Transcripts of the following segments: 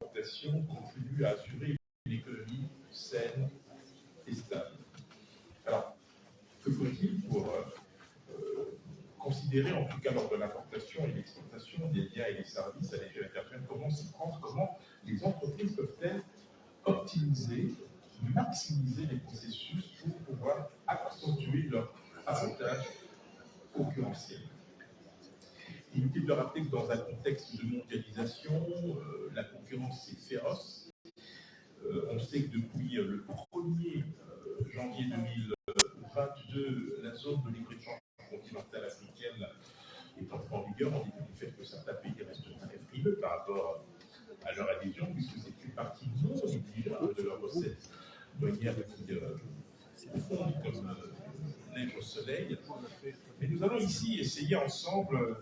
exportations contribuent à assurer une économie saine et stable. Alors, que faut-il pour considérer, en tout cas lors de l'importation et l'exportation des biens et des services à l'échelle internationale, comment s'y prendre, comment les entreprises peuvent-elles optimiser, maximiser les processus pour pouvoir accentuer leur avantage concurrentiel. Inutile de rappeler que dans un contexte de mondialisation, la concurrence est féroce. On sait que depuis le 1er janvier 2022, la zone de libre-échange continentale africaine est entrée en vigueur, en dépit du fait que certains pays restent très frileux par rapport à leur adhésion, puisque c'est une partie non négligeable de leurs recettes douanières qui fondent comme neige au soleil. Mais nous allons ici essayer ensemble,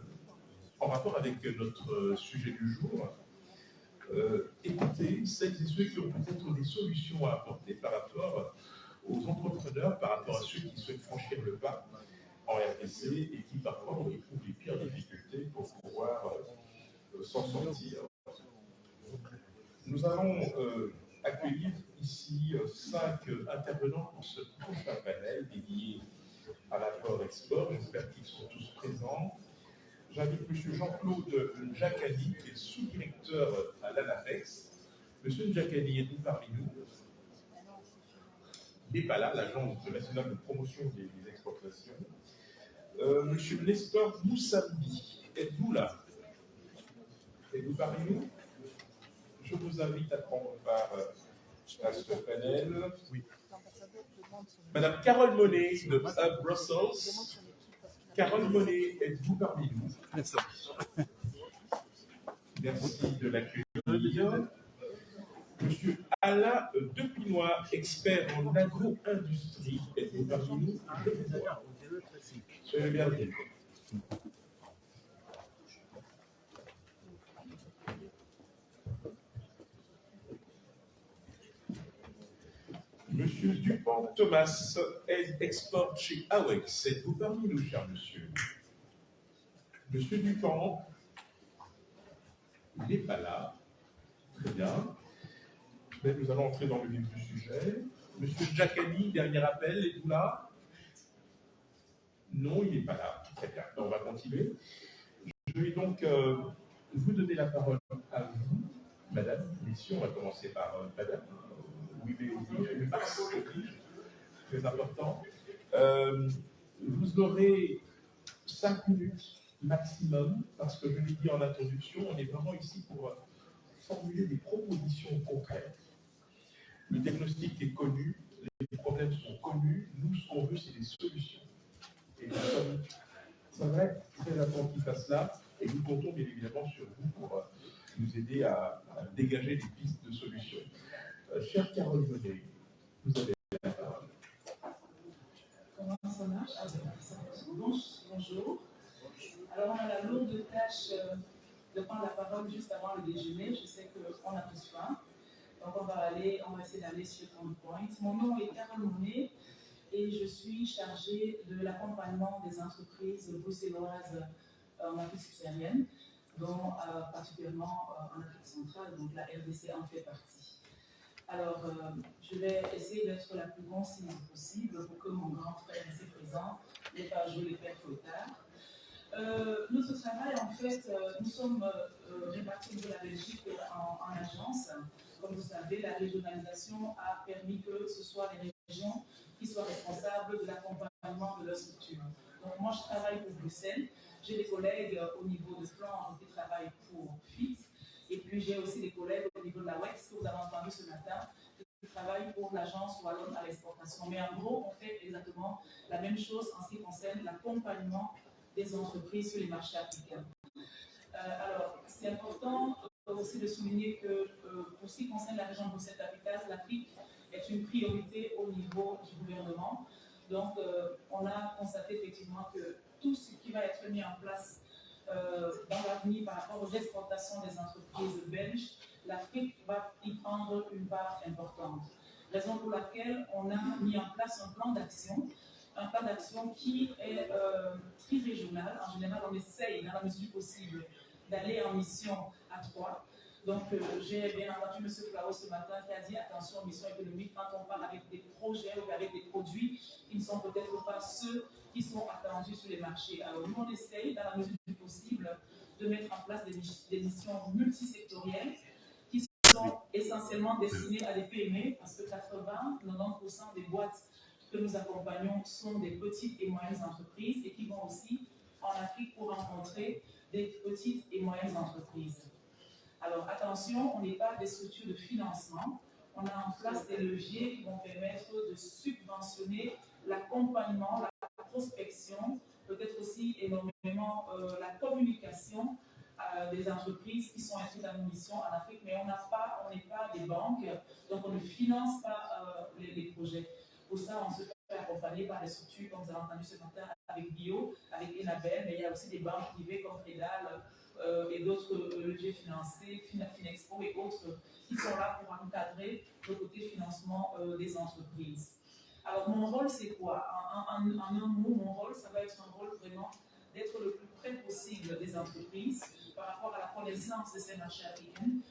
en rapport avec notre sujet du jour, écouter celles et ceux qui ont peut-être des solutions à apporter par rapport aux entrepreneurs, par rapport à ceux qui souhaitent franchir le pas en RDC et qui parfois on éprouve les pires difficultés pour pouvoir s'en sortir. Nous allons accueillir ici 5 intervenants pour ce prochain panel dédié à l'apport-export. J'espère qu'ils sont tous présents. J'invite M. Jean-Claude Njacani, qui est sous-directeur à l'ANAFEX. M. Njacani, êtes-vous parmi nous? Il n'est pas là, l'Agence nationale de promotion des exportations. M. Nestor Moussambi, êtes-vous là? Êtes-vous parmi nous? Je vous invite à prendre part à ce panel. Oui. Madame Carole Monet de Hub Brussels. Carole Monet, êtes-vous parmi nous? Merci de l'accueillir. Monsieur Alain Depinois, expert en agro-industrie, êtes-vous parmi nous? Soyez le bienvenu. Monsieur Dupont Thomas, export chez AWEX, êtes-vous parmi nous, cher monsieur? Monsieur Dupont, il n'est pas là. Très bien. Mais nous allons entrer dans le vif du sujet. Monsieur Njacani, dernier appel, êtes-vous là? Non, il n'est pas là. Très bien. On va continuer. Je vais donc vous donner la parole à vous, madame. Messieurs, on va commencer par madame. Oui, mais le max oblige. Très important. Vous aurez 5 minutes maximum, parce que je l'ai dit en introduction, on est vraiment ici pour formuler des propositions concrètes. Le diagnostic est connu, les problèmes sont connus, nous, ce qu'on veut, c'est des solutions. Et nous sommes, c'est vrai, très attentifs à cela, et nous comptons bien évidemment sur vous pour nous aider à dégager des pistes de solutions. Chère Carole Monet, vous avez la parole. Comment ça marche? Bonjour. Alors, on a la lourde tâche de prendre la parole juste avant le déjeuner. Je sais qu'on a tous faim. Donc, on va essayer d'aller sur 30 points. Mon nom est Carole Monet et je suis chargée de l'accompagnement des entreprises bruxelloises en Afrique subsaharienne, dont particulièrement en Afrique centrale, donc la RDC en fait partie. Alors, je vais essayer d'être la plus concise possible pour que mon grand frère ici présent n'ait pas joué les pères fouettards. Notre travail, en fait, nous sommes répartis de la Belgique en agence. Comme vous savez, la régionalisation a permis que ce soit les régions qui soient responsables de l'accompagnement de leur structure. Donc, moi, je travaille pour Bruxelles. J'ai des collègues au niveau de Flandre qui travaillent pour FIT. Et puis, j'ai aussi des collègues au niveau de la WEX, que vous avez entendu ce matin, qui travaillent pour l'agence wallonne à l'exportation. Mais en gros, on fait exactement la même chose en ce qui concerne l'accompagnement des entreprises sur les marchés africains. Alors, c'est important aussi de souligner que pour ce qui concerne la région Bruxelles-Capitale, l'Afrique est une priorité au niveau du gouvernement. Donc, on a constaté effectivement que tout ce qui va être mis en place dans l'avenir par rapport aux exportations des entreprises belges, l'Afrique va y prendre une part importante. Raison pour laquelle on a mis en place un plan d'action qui est tri-régional. En général, on essaye, dans la mesure du possible, d'aller en mission à 3. Donc, j'ai bien entendu M. Flao ce matin qui a dit attention aux missions économiques quand on parle avec des projets ou avec des produits qui ne sont peut-être pas ceux qui sont attendus sur les marchés. Alors, nous, on essaye, dans la mesure du possible, de mettre en place des missions multisectorielles qui sont essentiellement destinées à des PME, parce que 80-90% des boîtes que nous accompagnons sont des petites et moyennes entreprises et qui vont aussi en Afrique pour rencontrer des petites et moyennes entreprises. Alors attention, on n'est pas des structures de financement, on a en place des leviers qui vont permettre de subventionner l'accompagnement, la prospection, peut-être aussi énormément la communication des entreprises qui sont inscrites à nos missions en Afrique, mais on n'est pas des banques, donc on ne finance pas les projets. Pour ça, on se fait accompagner par des structures, comme vous avez entendu ce matin, avec Bio, avec Enabel, mais il y a aussi des banques privées comme Fedal et d'autres leviers financiers, Finexpo et autres, qui sont là pour encadrer le côté financement des entreprises. Alors, mon rôle, c'est quoi? En un mot, mon rôle, ça va être un rôle vraiment d'être le plus près possible des entreprises par rapport à la connaissance de ces marchés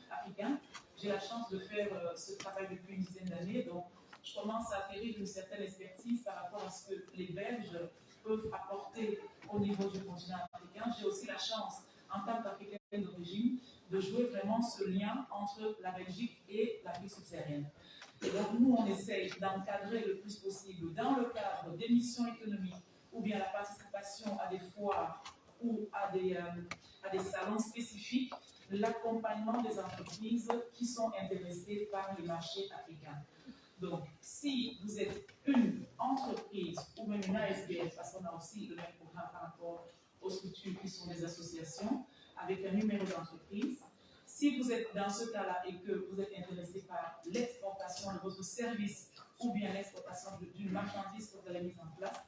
africains. J'ai la chance de faire ce travail depuis une dizaine d'années, donc je commence à acquérir une certaine expertise par rapport à ce que les Belges peuvent apporter au niveau du continent africain. J'ai aussi la chance, en tant qu'Africaine d'origine, de jouer vraiment ce lien entre la Belgique et l'Afrique subsaharienne. Et donc, nous, on essaye d'encadrer le plus possible, dans le cadre des missions économiques, ou bien la participation à des foires ou à des salons spécifiques, l'accompagnement des entreprises qui sont intéressées par les marchés africains. Donc, si vous êtes une entreprise ou même une ASBF, parce qu'on a aussi le même programme par rapport aux structures qui sont des associations, avec un numéro d'entreprise, si vous êtes dans ce cas-là et que vous êtes intéressé par l'exportation de votre service ou bien l'exportation d'une marchandise que vous avez mise en place,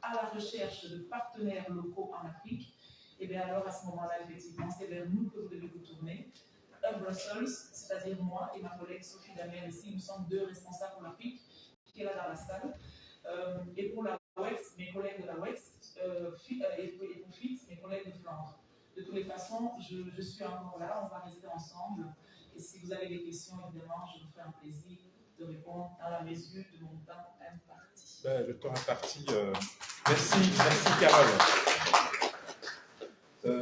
à la recherche de partenaires locaux en Afrique, et bien alors à ce moment-là, effectivement, c'est vers nous que vous devez vous tourner. Brussels, c'est-à-dire moi et ma collègue Sophie Damien ici, nous sommes deux responsables pour l'Afrique, qui est là dans la salle. Et pour la WEX, mes collègues de la WEX, et pour FIT, mes collègues de Flandre. De toutes les façons, je suis encore là, on va rester ensemble. Et si vous avez des questions, évidemment, je vous ferai un plaisir de répondre dans la mesure de mon temps imparti. Le temps imparti. Merci Carole.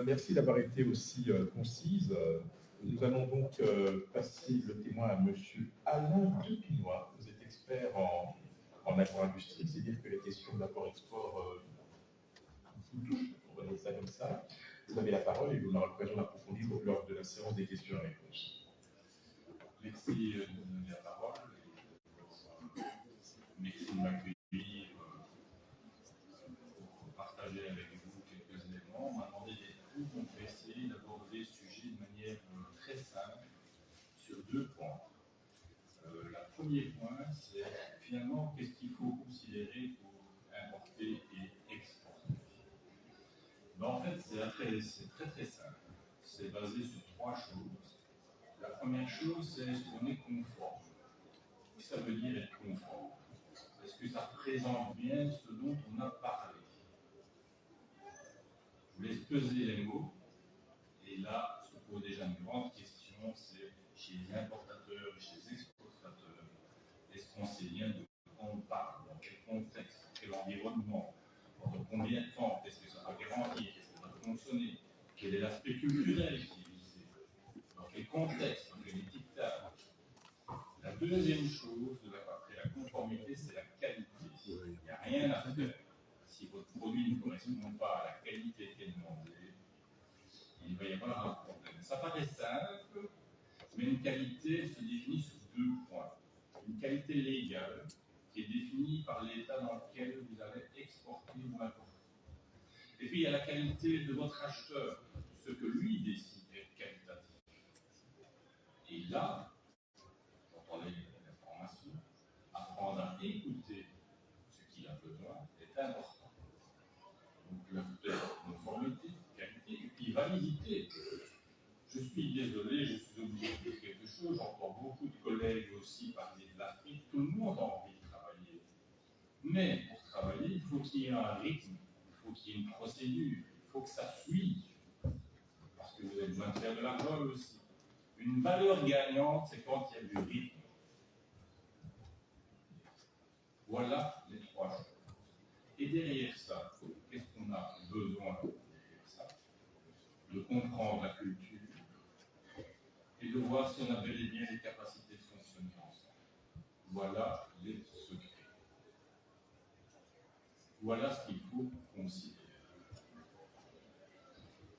Merci d'avoir été aussi concise. Nous allons donc passer le témoin à M. Alain Dupinois. Vous êtes expert en agro-industrie, c'est-à-dire que les questions d'import-export vous touchent, on va dire ça comme ça. Vous avez la parole et vous aurez l'occasion d'approfondir lors de la séance des questions et réponses. Merci de me donner la parole. Merci de m'accueillir pour partager avec vous quelques éléments. On m'a demandé d'être plus compressé, d'aborder ce sujet de manière très simple sur deux points. Le premier point, c'est finalement qu'est-ce qu'il faut considérer pour importer et exporter. Ben, en fait, c'est très très simple. C'est basé sur trois choses. La première chose, c'est est-ce qu'on est conforme. Qu'est-ce que ça veut dire être conforme? Est-ce que ça représente bien ce dont on a parlé? Je vous laisse peser les mots. Et là, se pose déjà une grande question, c'est chez les importateurs et chez les exportateurs, est-ce qu'on sait bien de quoi on parle? Dans quel contexte? Dans quel environnement? Pendant combien de temps? Qu'est-ce que ça va garantir? Qu'est-ce que ça va fonctionner? Quel est l'aspect culturel qui est visé? Dans quel contexte? Dans quel étiquetage? La deuxième chose, après la conformité, c'est la qualité. Il n'y a rien à faire. Si votre produit ne correspond pas à la qualité qui est demandée, il va y avoir un problème. Ça paraît simple, mais une qualité se définit sur deux points. Une qualité légale, qui est définie par l'état dans lequel vous allez exporter ou importer. Et puis il y a la qualité de votre acheteur, ce que lui décide d'être qualitatif. Et là, quand on a l'information, apprendre à écouter ce qu'il a besoin est important. Donc l'aspect conformité, qualité, et puis validité. Je suis désolé, je suis obligé de dire quelque chose, j'entends beaucoup de collègues aussi parler de l'Afrique, tout le monde a envie de travailler. Mais pour travailler, il faut qu'il y ait un rythme, il faut qu'il y ait une procédure, il faut que ça suive. Parce que vous avez besoin de faire de l'argent aussi. Une valeur gagnante, c'est quand il y a du rythme. Voilà les trois choses. Et derrière ça, qu'est-ce qu'on a besoin derrière ça? De comprendre la culture et de voir si on a bel et bien les capacités de fonctionner ensemble. Voilà les secrets. Voilà ce qu'il faut considérer.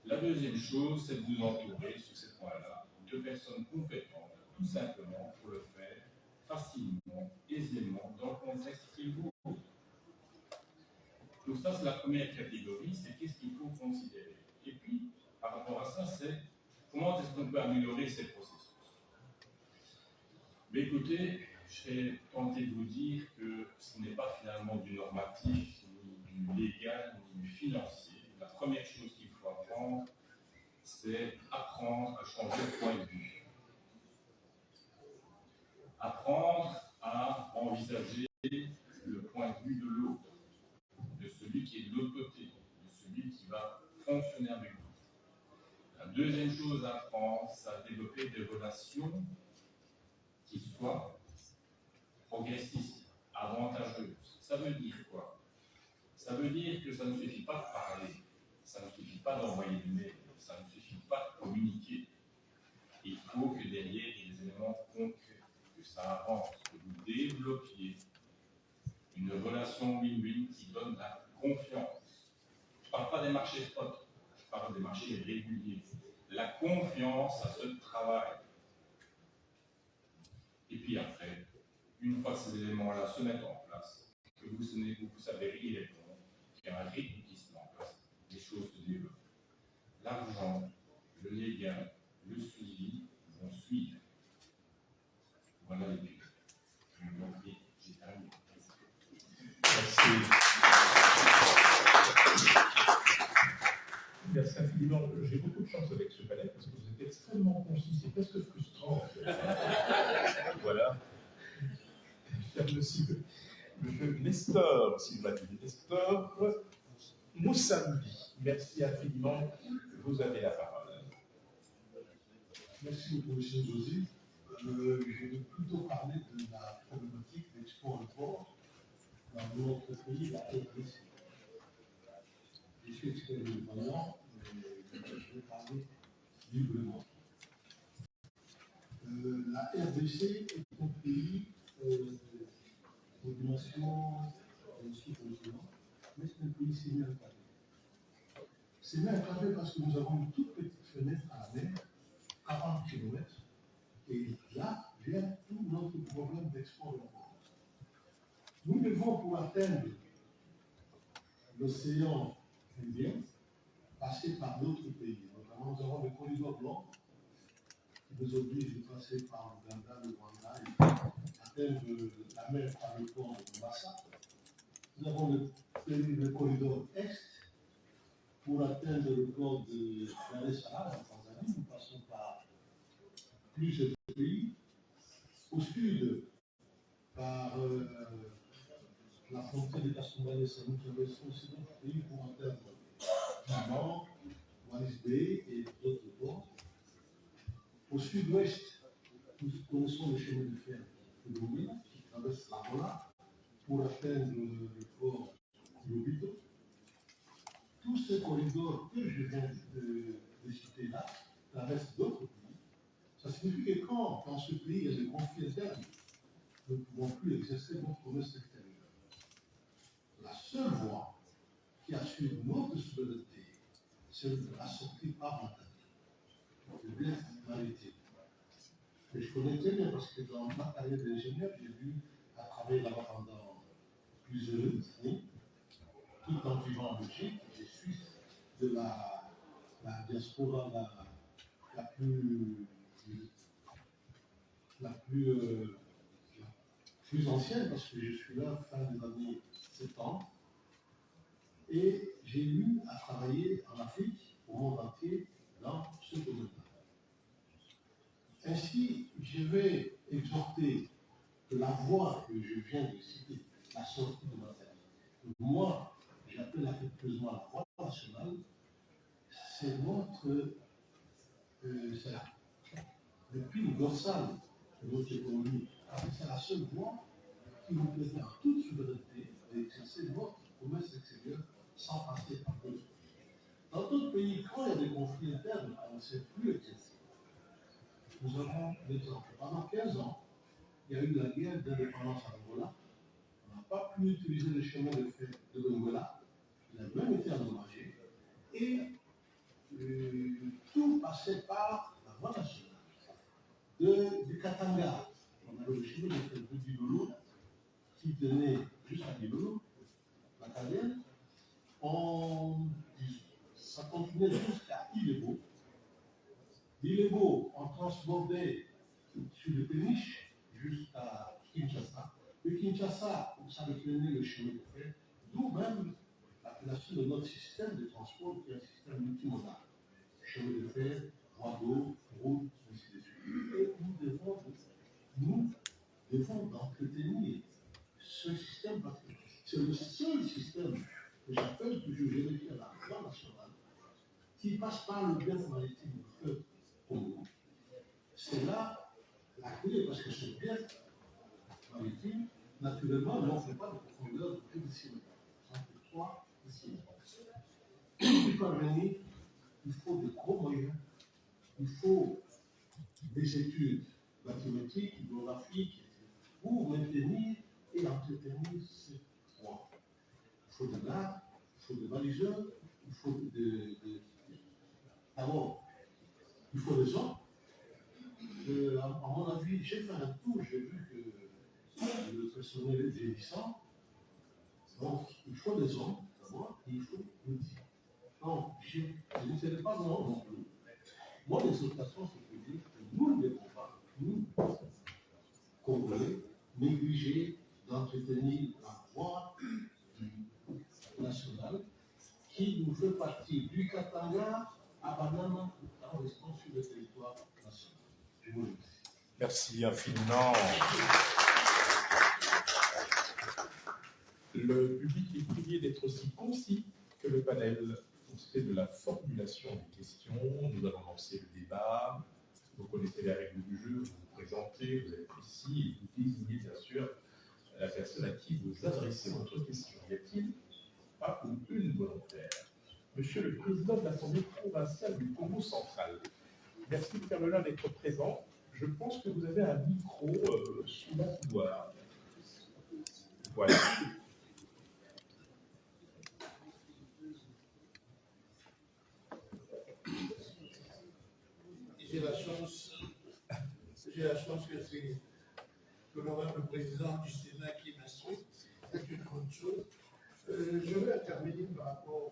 La deuxième chose, c'est de vous entourer sur ces points-là de personnes compétentes, tout simplement pour le faire facilement, aisément, dans le contexte qu'il vous faut. Donc ça, c'est la première catégorie, c'est qu'est-ce qu'il faut considérer. Et puis, par rapport à ça, c'est comment est-ce qu'on peut améliorer ces processus. Mais écoutez, je serais tenté de vous dire que ce n'est pas finalement du normatif, ni du légal, ni du financier. La première chose qu'il faut apprendre, c'est apprendre à changer de point de vue. Apprendre à envisager le point de vue de l'autre, de celui qui est de l'autre côté, de celui qui va fonctionner avec vous. La deuxième chose à apprendre, c'est à développer des relations qui soient progressistes, avantageuses. Ça veut dire quoi? Ça veut dire que ça ne suffit pas de parler, ça ne suffit pas d'envoyer des mails, ça ne suffit pas de communiquer. Il faut que derrière, il y ait des éléments concrets, que ça avance, que vous développiez une relation win-win qui donne la confiance. Je ne parle pas des marchés spot, je parle des marchés réguliers. La confiance, ça se travaille. Et puis après, une fois que ces éléments-là se mettent en place, que vous savez y répondre, qu'il y a un rythme qui se met en place, les choses se développent. L'argent, le légal, le suivi vont suivre. Voilà les buts. J'ai terminé. Merci. Merci infiniment. J'ai beaucoup de chance avec ce panel parce que vous êtes extrêmement concis. C'est presque frustrant. Voilà. Monsieur Nestor, Sylvanie Nestor, Moussambi, merci infiniment. Vous avez la parole. Merci beaucoup, M. José. Je vais plutôt parler de la problématique d'export-import dans notre pays, la RDC. Je suis expert indépendant, mais je vais parler librement. La RDC est un pays de dimension sous-continent, mais c'est un pays semi-enclavé. Semi-enclavé parce que nous avons une toute petite fenêtre à la mer, 40 km, et là vient tout notre problème d'export-import. Nous devons, pour atteindre l'océan Indien, passer par d'autres pays. Notamment, nous avons le corridor blanc qui nous oblige de passer par l'Ouganda, le Rwanda, et atteindre la mer par le port de Mombasa. Nous avons le corridor est pour atteindre le port de Dar es Salaam en Tanzanie. Nous passons par plusieurs pays. Au sud, par la frontière de Kasumbalès, nous traversons aussi d'autres pays pour atteindre Djibouti, Wallis Bay et d'autres ports. Au sud-ouest, nous connaissons le chemin de fer de Lomé qui traverse l'Angola pour atteindre le port de Lobito. Tous ces corridors que je viens de citer là traversent d'autres pays. Ça signifie que quand dans ce pays il y a des conflits internes, nous ne pouvons plus exercer notre commerce extérieur. La seule voie qui assure notre souveraineté, c'est de la sortie par l'Atlantique, de l'aide maritime. Que je connais très bien parce que dans ma carrière d'ingénieur, j'ai dû travailler là-bas pendant plusieurs années, tout en vivant en Belgique. Je suis de la diaspora la plus ancienne parce que je suis là fin des années 70 et j'ai eu à travailler en Afrique, au monde entier, dans ce domaine-là. Ainsi, je vais exhorter que la voie que je viens de citer, la sortie de l'Atlantique, que moi, j'appelle affectueusement la voie nationale, c'est notre, l'épine dorsale de notre économie. Parce que c'est la seule voie qui nous permet en toute souveraineté d'exercer notre commerce extérieur sans passer par d'autres. Dans d'autres pays, quand il y a des conflits internes, on ne sait plus exercer. Nous avons l'exemple. Pendant 15 ans, il y a eu la guerre d'indépendance à Angola. On n'a pas pu utiliser le chemin de fer de l'Angola. Il a même été endommagé. Et tout passait par la voie nationale. Du Katanga, on avait le chemin de fer de Bilolo, qui tenait jusqu'à Bilolo, la carrière. Ça continuait jusqu'à Ilebo. D'Ilebo, on transbordait sur le péniche jusqu'à Kinshasa. De Kinshasa, ça retenait le chemin de fer, d'où même l'appellation de notre système de transport qui est un système multimodal. Chemin de fer, voie d'eau, route, ainsi de suite. Et nous devons d'entretenir ce système parce que c'est le seul système que j'appelle toujours vérifier la loi nationale qui passe par le golfe maritime du fleuve Congo. C'est là la clé parce que ce golfe maritime, naturellement, on ne fait pas de profondeur de plus de 6 mètres. On fait 3 et 6 mètres. Pour y parvenir, il faut de gros moyens, il faut des études mathématiques, hydrographiques, pour maintenir et entretenir ces points. Il faut de gardes, il faut de baliseurs, il faut d'abord, il faut des hommes. À mon avis, j'ai fait un tour, j'ai vu que le personnel est vieillissant. Donc, il faut des hommes, d'abord, et il faut l'outil. Donc, je ne serai pas non plus. Mon exhortation, c'est de dire que nous ne devons pas, nous, Congolais, négliger d'entretenir la voie nationale qui nous fait partie du Katanga à Banana en restant sur le territoire national. Je vous remercie. Merci infiniment. Le public est prié d'être aussi concis que le panel pour ce qui est de la formulation des questions. Nous allons lancer le débat. Vous connaissez les règles du jeu, vous vous présentez, vous êtes précis et vous désignez bien sûr la personne à qui vous adressez votre question. Y a-t-il pas ou une volontaire? Monsieur le Président de l'Assemblée provinciale du Congo central, merci de faire l'honneur d'être présent. Je pense que vous avez un micro sous la couloir. Voilà. J'ai la chance que c'est l'honorable président du Sénat qui m'instruit. C'est une grande chose. Je vais intervenir par rapport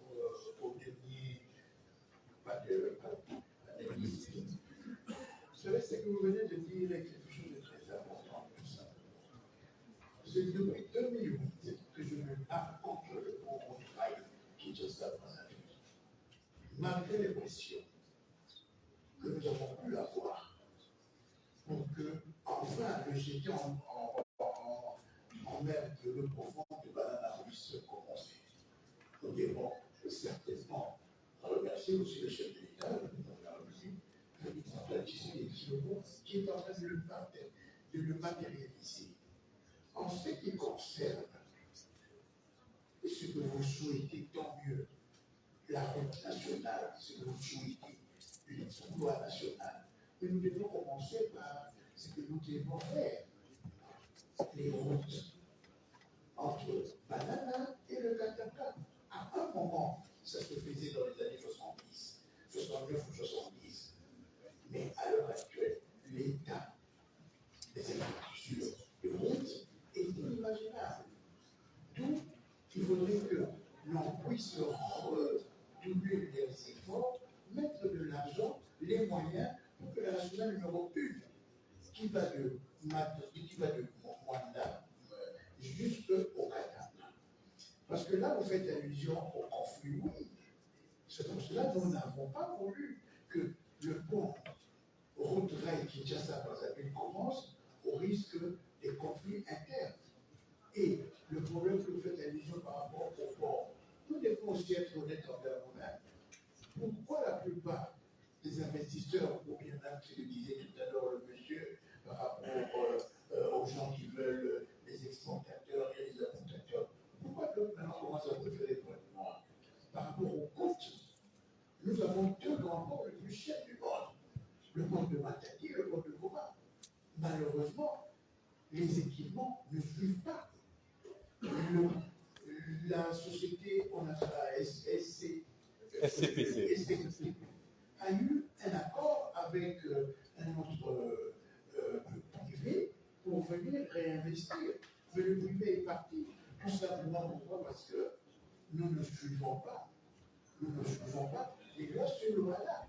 au dernier panel. Vous savez, ce que vous venez de dire est quelque chose de très important. C'est depuis 2008 que je me bats contre le Congo travail qui se passe dans la vie. Malgré les pressions que nous avons pu avoir pour que, enfin, le jeter en mer de l'eau profonde de Banana puisse commencer. Nous devons certainement remercier aussi le chef de l'État, le président de la République, qui est en train de le matérialiser. En ce qui concerne ce que vous souhaitez, tant mieux, la route nationale, ce que vous souhaitez, une loi nationale. Mais nous devons commencer par ce que nous devons faire. Les routes entre Banana et le Katanga. À un moment, ça se faisait dans les années 70, 69 ou 70. Mais à l'heure actuelle, l'état des infrastructures de route est inimaginable. D'où il faudrait que l'on puisse redoubler les efforts, mettre de l'argent, les moyens pour que la nationale numéro 1, qui va de Mwanda jusqu'au Katanga. Parce que là, vous faites allusion au conflit, oui. C'est pour cela que nous n'avons pas voulu que le pont route-rail Kinshasa-Brazzaville commence au risque des conflits internes. Et le problème que vous faites allusion par rapport au port, nous devons aussi être honnêtes envers nous-mêmes. Pourquoi la plupart des investisseurs ou bien madame, ce que disait tout à l'heure le monsieur, par rapport aux gens qui veulent les exportateurs et les importateurs. Pourquoi maintenant on commence à préférer pour être noir? Par rapport aux côtes, nous avons deux grands ports les plus chers du monde. Le port de Matadi et le port de Goma. Malheureusement, les équipements ne suivent pas. La société, on a la SCPC a eu un accord avec un autre privé pour venir réinvestir. Mais le privé est parti tout simplement pourquoi? Parce que nous ne suivons pas. Les lois sur le radar.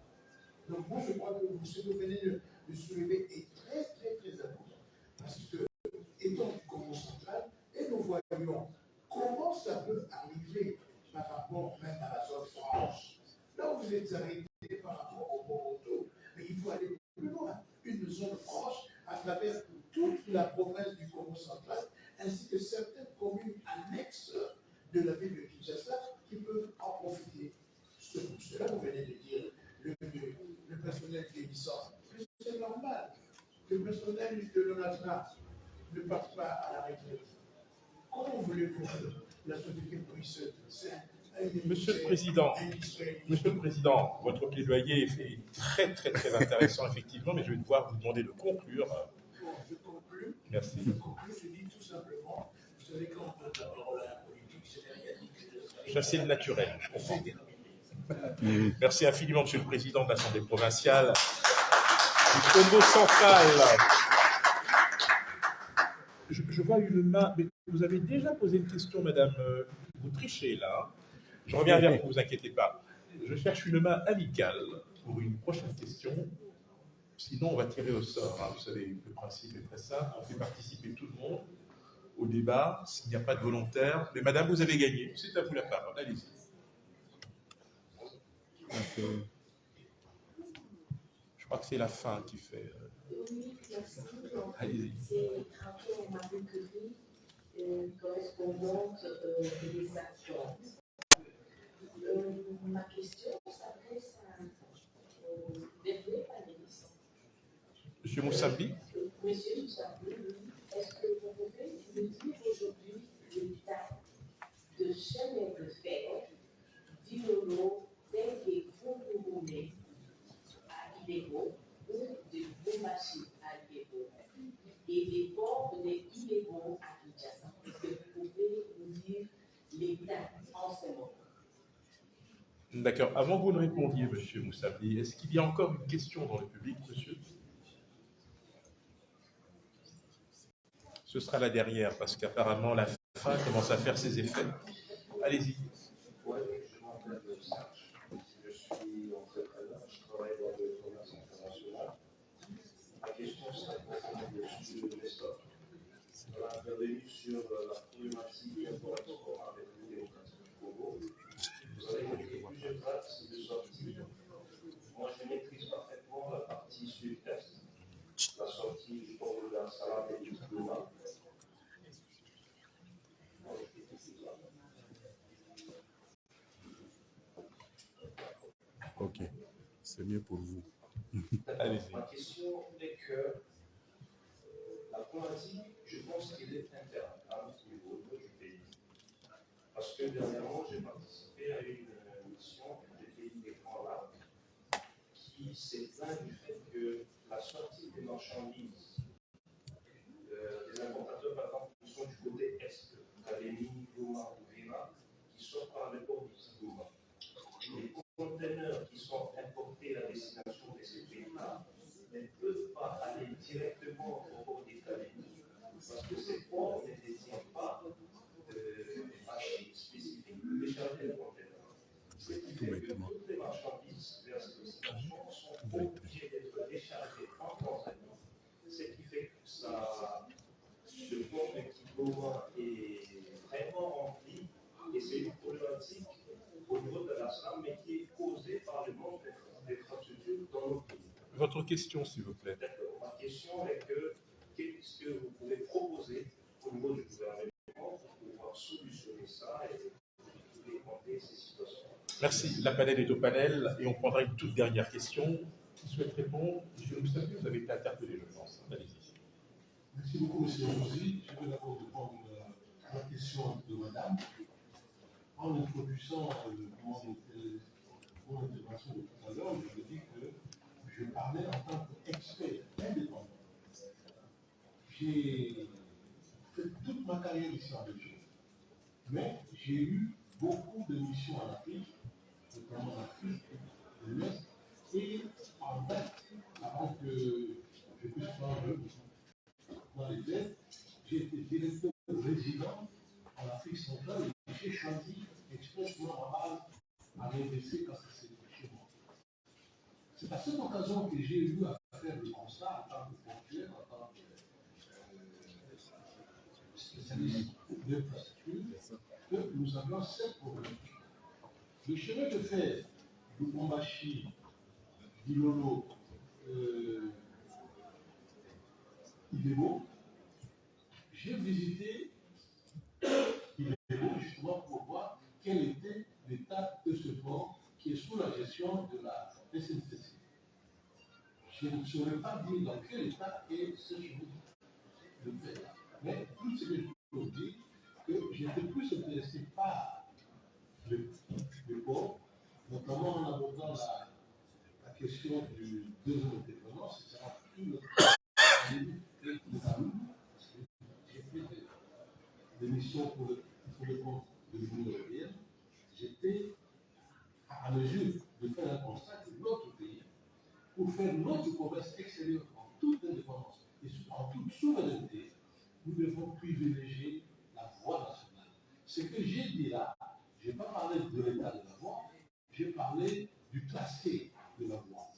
Donc moi je crois que ce que vous venez de soulever est très très très important. Parce que, étant du Congo central, et nous voyons comment ça peut arriver par rapport même à la zone franche. Là où vous êtes arrêté par rapport au Toronto, mais il faut aller plus loin. Une zone franche à travers toute la province du Congo central, ainsi que certaines communes annexes de la ville de Kinshasa qui peuvent en profiter. Cela, vous venez de dire, le personnel vieillissant. C'est normal. Le personnel de l'ONATRA ne part pas à la retraite. Comment voulez-vous que la société puisse... Monsieur le Président, votre plaidoyer est très, très, très intéressant, effectivement, mais je vais devoir vous demander de conclure. Bon, je conclue. Merci. Je dis tout simplement, vous savez, quand on donne la parole à la politique, c'est la réalité. Chasser le naturel, je comprends. Merci infiniment, Monsieur le Président de l'Assemblée provinciale du Congo central. Je vois une main, mais vous avez déjà posé une question, madame. Vous trichez là. Je reviens vers vous, ne vous inquiétez pas. Je cherche une main amicale pour une prochaine question. Sinon, on va tirer au sort. Hein. Vous savez, le principe est très simple. On fait participer tout le monde au débat s'il n'y a pas de volontaire. Mais madame, vous avez gagné. C'est à vous la parole. Allez-y. Je crois que c'est la fin qui fait. Oui, merci. Allez-y. C'est Antoine Marie-Curie, correspondante des actions. Ma question s'adresse au dernier panéliste. Monsieur Moussambi. Monsieur Moussambi, est-ce que vous pouvez nous dire aujourd'hui l'état de chemin de fer d'Ilolo tel que vous roulez à Ilebo ou de Boumachi à Ilebo et des ports de Ilebo à Kinshasa? Est-ce que vous pouvez nous dire l'état en ce moment? D'accord. Avant que vous ne répondiez, monsieur Moussambi, est-ce qu'il y a encore une question dans le public, monsieur? Ce sera la dernière, parce qu'apparemment la fin commence à faire ses effets. Allez-y. Oui, je m'appelle Serge. Je suis entrepreneur, je travaille dans le commerce international. Ma question, c'est concernant le sujet de l'ESTOP. On a intervenu sur la problématique import-export avec la démocratie du Congo. Vous avez évoqué plusieurs axes de sortie. Moi, je maîtrise parfaitement la partie sud-est, la sortie du port de la Salade et du Goma. Ok, c'est mieux pour vous. Allez-y. Ma question est que la problématique, je pense qu'elle est interne à notre niveau du pays. Parce que dernièrement, j'ai participé à une mission du pays des Grands Lacs qui s'est plaint du fait que la sortie des marchandises des importateurs, par exemple, qui sont du côté est, Kalemi, Goma ou Vena, qui sortent par le port du Goma. Les conteneurs qui sont importés à destination de ces pays-là ne peuvent pas aller directement au port des Kalemi parce que ces ports ne détiennent pas de machines spécifiques pour décharger les conteneurs. Ce qui fait que toutes les marchandises vers ces destinations sont obligées d'être déchargées en Tanzanie, ce qui fait que le port de Kigoma est vraiment rempli et c'est une problématique au niveau de la SAM, mais qui est causée par le manque d'infrastructures dans nos pays. Votre question, s'il vous plaît. D'accord. Ma question est que qu'est-ce que vous pouvez proposer au niveau du gouvernement pour pouvoir solutionner ça et décompter ces situations? Merci. La panel est au panel et on prendra une toute dernière question. qui souhaite répondre? Monsieur Moussavi, vous avez été interpellé, je pense. Allez-y. Merci beaucoup, monsieur Mouzi. Je vais d'abord répondre à la question de madame. En introduisant mon intervention de tout à l'heure, je dis que je parlais en tant qu'expert indépendant. J'ai fait toute ma carrière ici en Belgique, mais j'ai eu beaucoup de missions en Afrique, notamment en Afrique de l'Ouest, et en date, avant que je puisse prendre dans les aides, j'ai été directeur résident en Afrique centrale et j'ai choisi expressément ma base à m'investir parce que c'est chez moi. C'est à cette occasion que j'ai eu à faire le constat en tant que fonctionnaire, en tant que spécialiste d'infrastructure, que nous avions 7 problèmes. Le chemin de fer de Bombashi, d'Ilolo, Idebo, j'ai visité Idebo justement pour voir quel était l'état de ce port qui est sous la gestion de la SNCC. Je ne saurais pas dire dans quel état est ce chemin de fer. Mais tout ce que je peux vous dire, que j'étais plus intéressé par le port, notamment en abordant la question du deuxième intervenant, ce sera plus notre j'ai fait des missions pour le compte de l'Union européenne. J'étais à mesure de faire un constat que notre pays, pour faire notre commerce extérieur en toute indépendance et en toute souveraineté, nous devons privilégier la voie nationale. Ce que j'ai dit là, je n'ai pas parlé de l'état de la voie, j'ai parlé du tracé de la voie.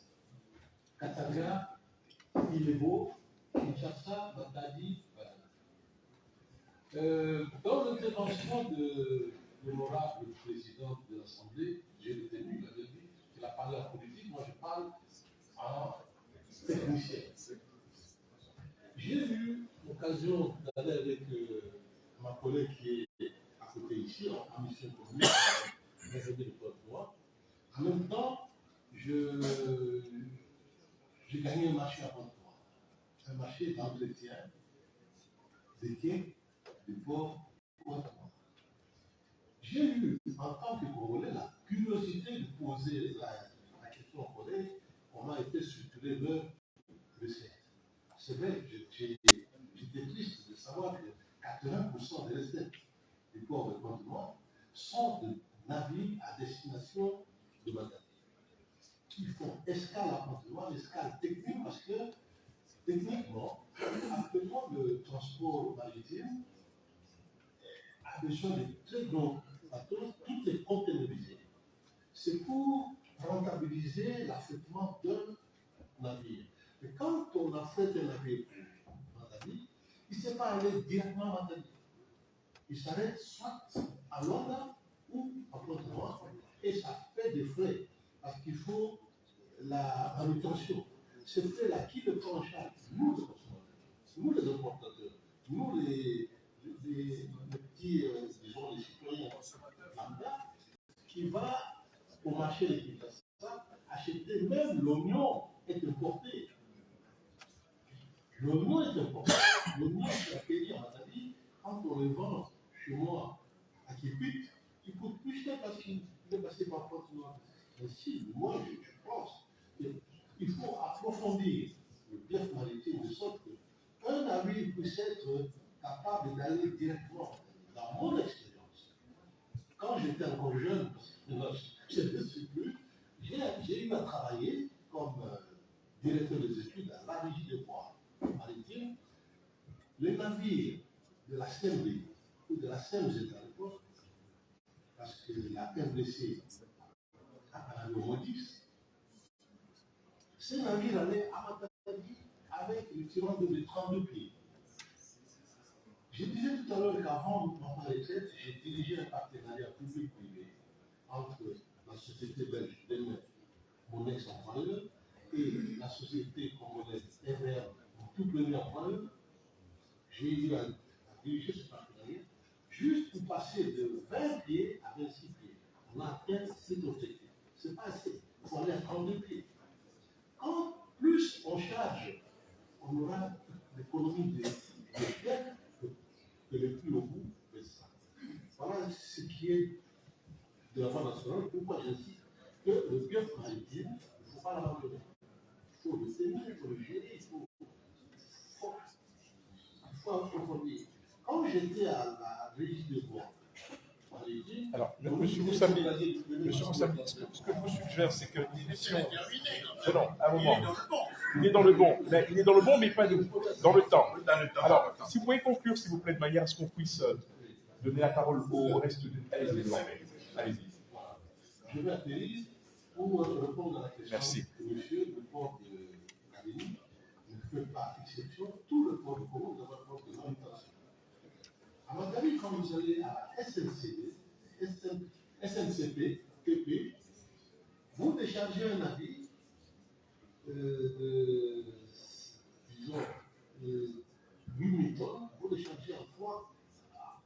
Katanga, Ilebo, Kinshasa, Matadi, voilà. Dans l'intervention de l'honorable président de l'Assemblée, j'ai retenu, il avait dit qu'il a parlé en politique, moi je parle en technicien. J'ai eu l'occasion d'aller avec ma collègue qui est à côté ici, en mission commune, réservée de Pointe-Noire. En même temps, j'ai gagné un marché à Pointe-Noire, un marché d'entretien des quais du port Pointe-Noire. J'ai eu, en tant que Congolais, la curiosité de poser la question au collègue, comment était structurée leur recette. C'est vrai, j'étais triste de savoir que 80% des recettes du port de Pointe-Noire sont de navires à destination de Matadi, qui font escale à Pointe-Noire, escale technique, parce que techniquement, actuellement, le transport maritime a besoin de très grands bateaux, tout est containerisé. C'est pour rentabiliser l'affrètement d'un navire. Mais quand on affrète un navire pour Matadi, il ne sait pas aller directement à Matadi. Il s'arrête soit à Londres ou à Pointe-Noire, et ça fait des frais, parce qu'il faut la manutention. Ces frais-là, qui le prend en charge? Nous, les consommateurs, nous, les importateurs, nous, les petits, disons, les citoyens lambda, qui va au marché de Kinshasa acheter, même l'oignon est importé. L'oignon est importé. L'oignon qui a payé en Matadi, quand on le vend chez moi à Kipik, il coûte plus cher parce qu'il est passé par Pointe-Noire. Ainsi, moi, je pense qu'il faut approfondir le bief maritime de sorte qu'un navire puisse être capable d'aller directement. Dans mon expérience, quand j'étais encore jeune, je ne suis plus, j'ai eu à travailler comme directeur des études à la régie des ports maritimes. Les navires de la CMB ou de la CMZ à l'époque, parce que la MDC a le modif, ces navires allaient à Matadi avec le tirant de 32 pieds. Je disais tout à l'heure qu'avant ma retraite, j'ai dirigé un partenariat public-privé entre la société belge d'elle-même, mon ex-employeur, et la société congolaise RR, mon tout premier employeur. J'ai eu à diriger ce partenariat juste pour passer de 20 pieds à 26 pieds. On a atteint cet objectif. Ce n'est pas assez. Il faut aller à 32 pieds. Quand plus on charge, on aura l'économie des terres que les plus au bout de ça. Voilà ce qui est de la voie nationale. Pourquoi j'insiste que le pieuvre maritime, il ne faut pas l'abandonner. Il faut le tenir, il faut le gérer, il faut approfondir. Quand j'étais à la régie de bois, alors, monsieur Moussambi, ce que je vous suggère, c'est que l'émission. Non, à un moment. Il est dans le bon. Il est dans le bon, mais pas dans le temps. Alors, si vous pouvez conclure, s'il vous plaît, de manière à ce qu'on puisse donner la parole au reste de. Allez-y. Je vais atterrir pour répondre à la question. Merci. Monsieur, le port de Calédonie ne fait pas exception. Tout le port de Congo, nous avons un port de manutention. À mon avis, quand vous allez à SNCP, PP, vous déchargez un avis de, disons, 8 000 tonnes, vous déchargez en 3 à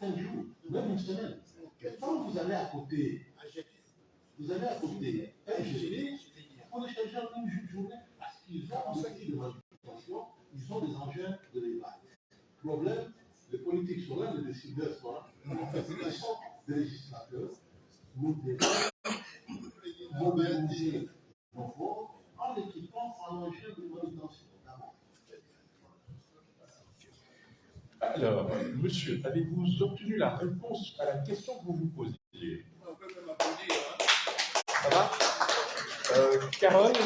4-5 jours, même une semaine. Et quand vous allez à côté, un GT, vous déchargez en une journée parce qu'ils ont un outil de manutention, ils ont des engins de l'élevage. Problème, les politiques sont là, les décideurs sont là, ils sont des législateurs. Nous devons mobiliser nos forces en équipant en engin de manutention. Alors, monsieur, avez-vous obtenu la réponse à la question que vous vous posiez? Ça va? Carole,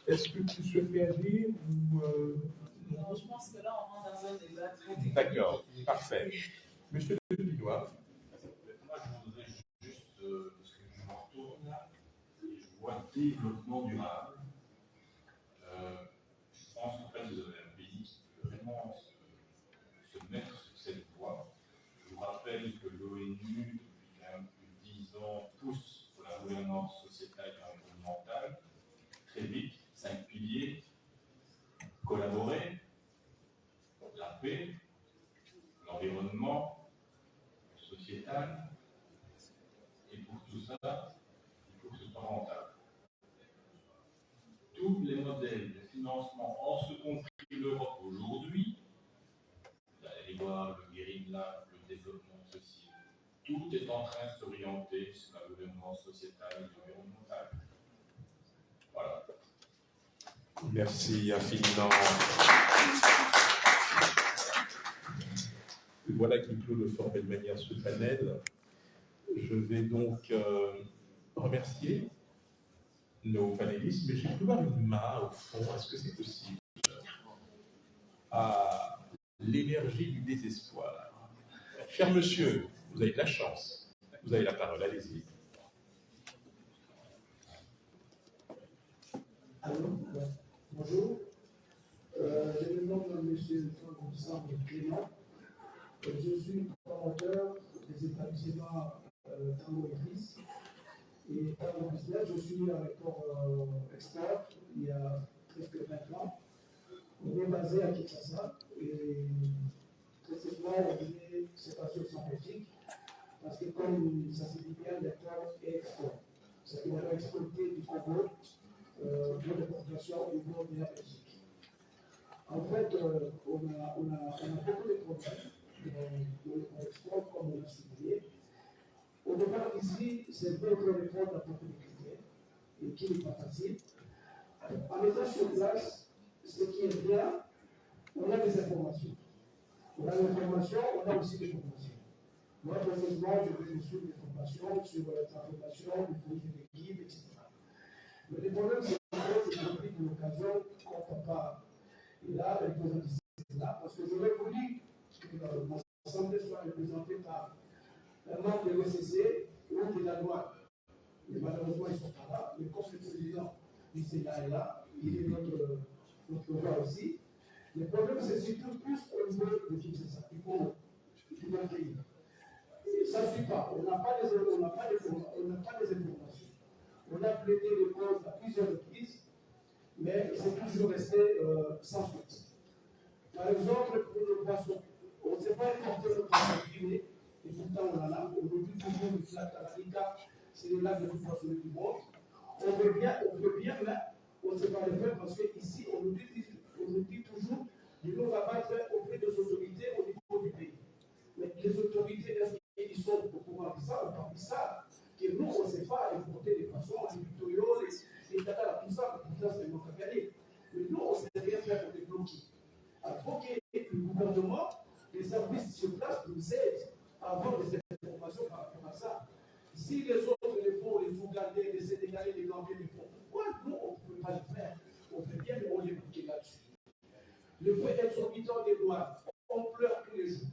est-ce que tu souhaites réagir ou Non, je pense que là, on rentre dans un débat très technique. D'accord, parfait. Monsieur de Vinois. Moi, je voudrais juste, parce que je me retourne là, et je vois développement durable. Je pense qu'en fait, vous avez un pays qui peut vraiment se mettre sur cette voie. Je vous rappelle que l'ONU, depuis quand même plus de 10 ans, pousse pour la gouvernance sociétale et environnementale. Très vite, 5 piliers: collaborer, la paix, l'environnement, sociétal, et pour tout ça, il faut que ce soit rentable. Tous les modèles de financement, en ce compris l'Europe aujourd'hui, la LEGOA, le Green Lab, le développement social, tout est en train de s'orienter sur la gouvernance sociétale et environnementale. Voilà. Merci infiniment. Voilà qui clôt de formelle manière ce panel. Je vais donc remercier nos panélistes, mais j'ai cru voir une main au fond. Est-ce que c'est possible? Ah, l'énergie du désespoir. Cher monsieur, vous avez de la chance. Vous avez la parole, allez-y. Allô, bonjour. Je me nomme M. Franck Clément. Je suis promoteur des établissements Tango et Fils. Et Tango Business, je suis avec expert il y a presque 20 ans. On est basé à Kinshasa et précisément on est cette association Belgique parce que comme ça se dit bien, l'import et export. C'est-à-dire qu'on a exporté du Congo de l'exportation au niveau de la Belgique. En fait, on a beaucoup de problèmes dans l'export, comme on l'a souligné. Au départ, ici, c'est bien de répondre à beaucoup de critères, et qui n'est pas facile. En étant sur place, ce qui est bien, on a des informations. On a l'information, on a aussi des formations. Moi, personnellement, je vais suivre des formations sur la transformation, les fruits et les guides, etc. Mais le problème, c'est que je profite de l'occasion quand papa est là, le président est là, parce que j'aurais voulu que mon assemblée soit représentée par un membre de l'OCC ou de la loi. Mais malheureusement, ils ne sont pas là. Mais comme le président du Sénat est là, il est notre voix aussi. Le problème, c'est surtout plus au niveau de Kinshasa. Il faut payer. Ça ne suffit pas. On n'a pas les informations. On a plaidé les causes à plusieurs reprises, mais c'est toujours resté sans suite. Par exemple, pour le poisson, on ne sait pas importer le poisson fumé, et pourtant on en a. Aujourd'hui, toujours le lac Tanganyika, c'est le lac le plus poissonneux du monde. On veut bien, mais on ne sait pas le faire parce qu'ici, on nous dit toujours de nous rabattre auprès des autorités au niveau du pays. Mais les autorités, est-ce qu'ils sont au courant de ça ou pas? Ils savent que nous, on ne sait pas importer les poissons, les victoriaux, les tata, tout ça, c'est notre gagné. Mais nous, on ne sait rien faire pour les bloquer. Il faut que le gouvernement, les services sur place nous aident à avoir des informations par rapport à ça. Si les autres le font, les Ougandais, les Sénégalais, les Gambiens le font, pourquoi nous, on ne peut pas le faire? On fait bien, mais on est bloqué là-dessus. Le fait exorbitant des lois, on pleure tous les jours.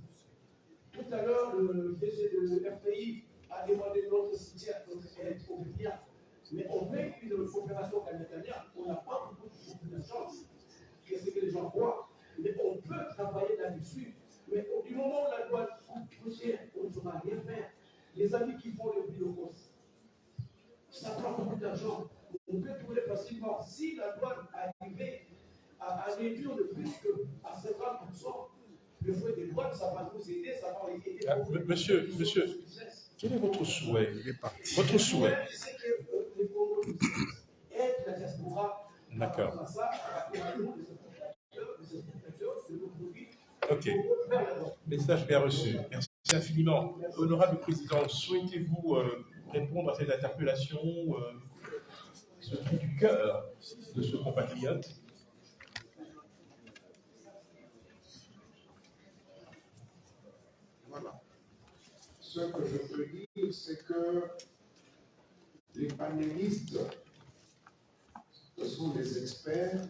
Tout à l'heure, le DG de l'FPI a demandé notre soutien, notre aide au bien. Mais on fait une coopération gagnant-gagnant. On n'a pas beaucoup de chance. C'est ce que les gens croient. Mais on peut travailler là-dessus. Mais du moment où la loi coûte trop cher, on ne saura rien faire. Les amis qui font le biocos, ça prend beaucoup d'argent. On peut trouver facilement. Si la loi arrivait à réduire le prix à 50%, le frais des douanes, ça va nous aider, ça va aider. Monsieur, quel est votre souhait? Votre souhait? C'est que les Congos aident la diaspora. D'accord. Ok. Message bien reçu. Merci infiniment. Honorable Président, souhaitez-vous répondre à cette interpellation, ce cri du cœur de ce compatriote? Voilà. Ce que je peux dire, c'est que les panélistes, ce sont des experts,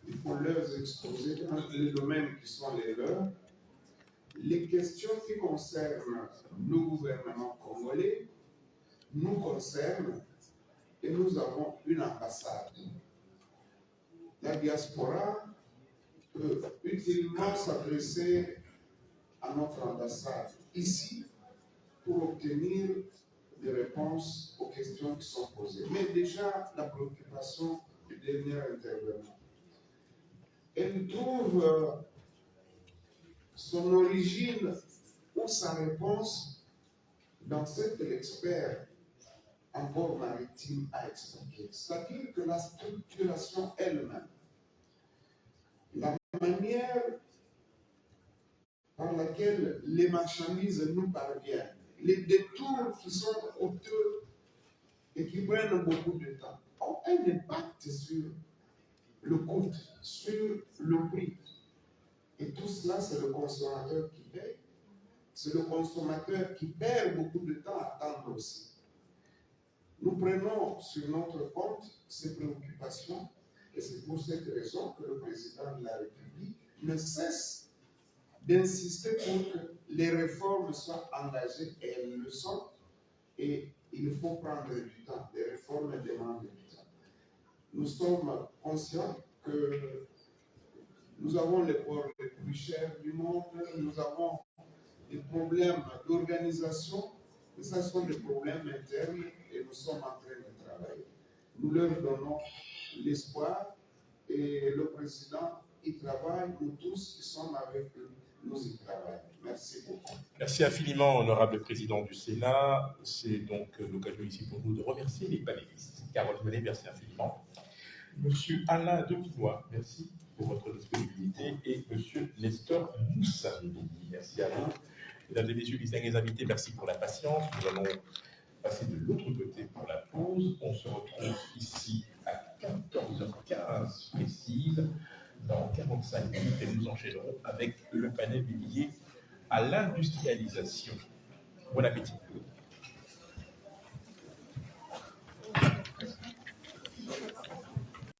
ils font leurs exposés dans les domaines qui sont les leurs. Les questions qui concernent le gouvernement congolais nous concernent et nous avons une ambassade. La diaspora peut utilement s'adresser à notre ambassade ici pour obtenir des réponses aux questions qui sont posées. Mais déjà, la préoccupation du dernier intervenant, elle trouve son origine ou sa réponse dans ce que l'expert en bord maritime a expliqué. C'est-à-dire que la structuration elle-même, la manière par laquelle les marchandises nous parviennent, les détours qui sont coûteux et qui prennent beaucoup de temps, ont un impact sur le coût, sur le prix. Et tout cela, c'est le consommateur qui paye. C'est le consommateur qui perd beaucoup de temps à attendre aussi. Nous prenons sur notre compte ces préoccupations et c'est pour cette raison que le président de la République ne cesse d'insister pour que les réformes soient engagées et elles le sont. Et il faut prendre du temps. Les réformes demandent du temps. Nous sommes conscients que nous avons les ports les plus chers du monde, nous avons des problèmes d'organisation, mais ce sont des problèmes internes et nous sommes en train de travailler. Nous leur donnons l'espoir et le président y travaille, nous tous qui sommes avec eux, nous y travaillons. Merci beaucoup. Merci infiniment, honorable président du Sénat. C'est donc l'occasion ici pour nous de remercier les panélistes. Carole Menet, merci infiniment. Monsieur Alain Depinois, merci pour votre disponibilité. Et Monsieur Nestor Moussambili, merci à vous. Mesdames et messieurs les invités, merci pour la patience. Nous allons passer de l'autre côté pour la pause. On se retrouve ici à 14h15 précise, dans 45 minutes, et nous enchaînerons avec le panel dédié à l'industrialisation. Bon appétit.